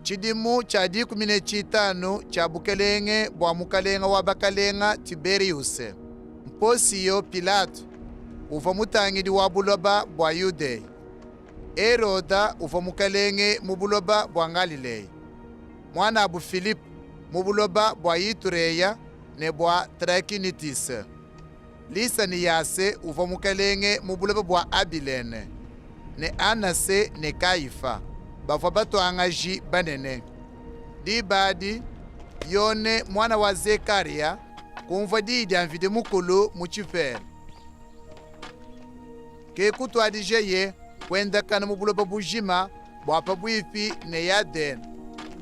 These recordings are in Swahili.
Chidimu cha 15 cha bukelenge bwa mukalenga wa bakalenga Tiberius. Mposiyo Pilato uva mutangidi wa buloba bwa Yudeya. Heroda uva mukalenge mu buloba bwa Galileya. Mwana abu Filipo mu buloba bwa Itureya ne bwa Trakinitis. Lisaniyase uva mukalenge mu buloba bwa Abilene. Ne Anase ne Kaifa bava batwangaji banene. Dibadi Yone mwana wa Zekaria kumva didi anvide mukulu mu chifere. Ke kutwadije ye kwenda kana mu buloba bujima bwapa bwifi ne Yaden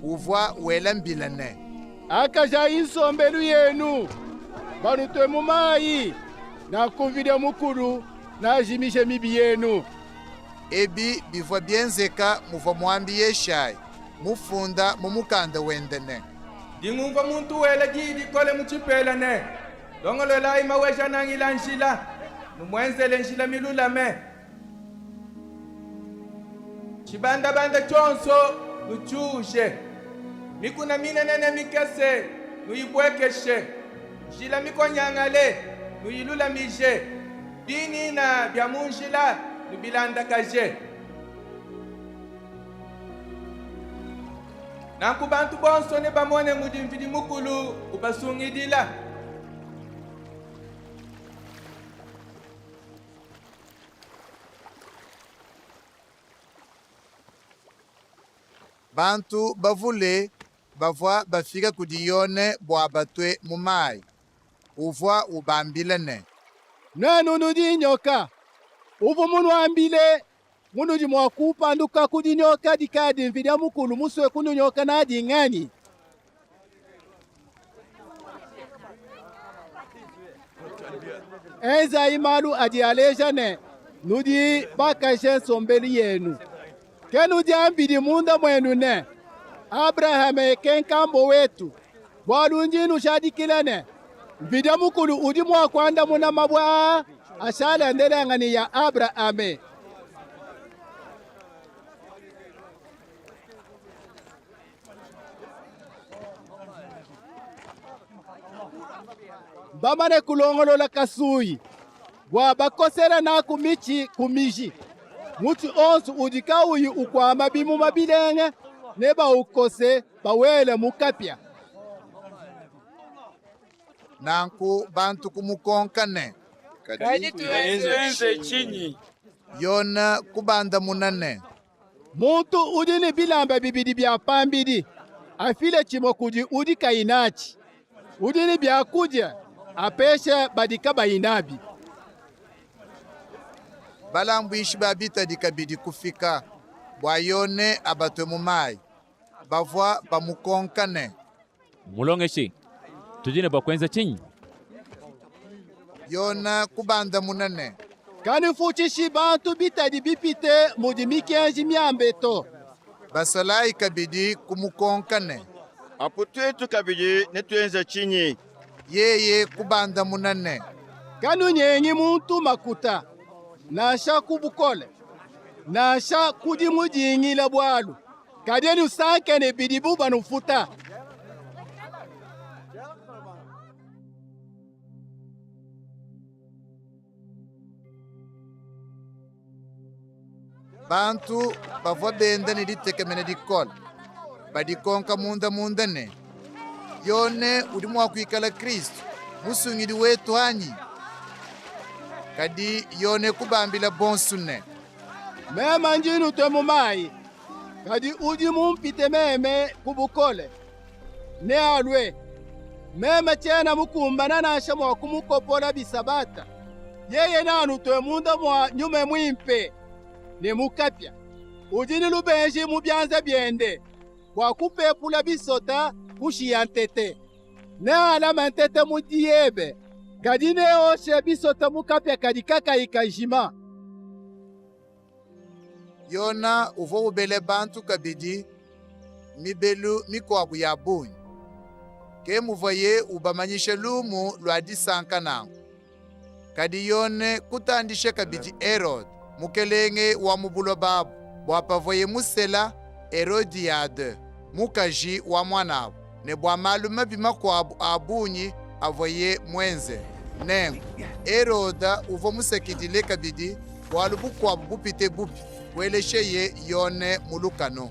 uvwa wela mbilane. Akaja insombelu yenu banutwe mu mayi na kumvide mukulu na ajimishe mibi yenu. Ebi bivwa bienzeka muva mwambi yeshai mufunda mu mukanda wendene. Dingumva muntu wela jidi kole muchipela ne. Dongolo la ima wesha nangila nshila. Numwenzele nshila milulame. Chibanda banda chonso nuchushe. Mikuna minenene mikase nuyibwekeshe. Nshila mikonyangale nuyilulamishe. Dini na byamunshila nubilanda kaje. Nanku bantu bonso ne bamone mudimvidi mukulu ubasungidila. Bantu bavule bavwa bafika kudiyone bwa batwe mumai uvwa ubambilene. Nanu nudi nyoka uvu munu ambile munu jimwa kupanduka kudi nyoka dikadi mvidia mukulu muswe kunu nyoka na adi ngani. Enza imalu adi aleja ne nudi bakashe sombeli yenu. Kenu jambidi munda mwenu ne. Abraham kenkambo wetu. Walunjinu shadikila ne. Mvidia mukulu udi mwa kwanda muna mabwa ashala ndele ngani ya Abraham. Bamane kulongolo la kasui. Wa bakosera na kumichi kumiji. Mutu onsu udika uyu ukwama bimu mabilenge. Neba ukose bawele mukapya. Nanku bantu kumukonkane. Kadi tuenze chini. Yona kubanda munane. Muntu udini bilamba bibidi bya pambidi. Afile chimokudi udika inachi. Udini bya kuja. Apesha badika bainabi. Balambwishi babita dikabidi kufika. Bwayone abatwe mumai. Bavwa bamukonkane. Mulongeshi. Tujine bakwenza chini. Yona kubanda munane. Kani fuchishi bantu bitadi bipite mudimiki anji miambeto. Basalai kabidi kumukonkane. Aputwetu kabidi netuenza chini. Yeye kubanda munane. Kanu nyengi muntu makuta. Nasha kubukole. Nasha kudi mujingi la bwalu. Kadeni usanke ne bidibu banufuta. Bantu bavwa benda ni ditekemene dikola. Badikonka munda ne. Yone udimu wa kuikala Kristo. Musungidi wetu hanyi. Kadi yone kubambila bonsune. Mema njinu twe mumai. Kadi udi mumpite meme kubukole. Ne alwe. Mema chena mukumbana na asha mwa kumukopola bisabata. Yeye nanu twe munda mwa nyume mwimpe. Ne mukapya. Udini lubenji mubyanza byende. Kwa kupepula bisota kushiyantete. Ne alama ntete mudiyebe. Kadine oshe bisota mukapya kadikaka ikajima. Yona uvo ubele bantu kabidi mibelu mikwabu ya bunyi. Ke muvoye ubamanyishe lumu lwadi sanka nangu. Kadi yone kutandishe kabidi Herod mukelenge wa mubulo babu. Bwapavoye musela Herodiade. mukaji wa mwanabo ne bwa malume bimakwabu abunyi avoye mwenze nengo Eroda uvo musekidile kabidi bwalu bukwabu bupite bupi welesheye yone mulukano.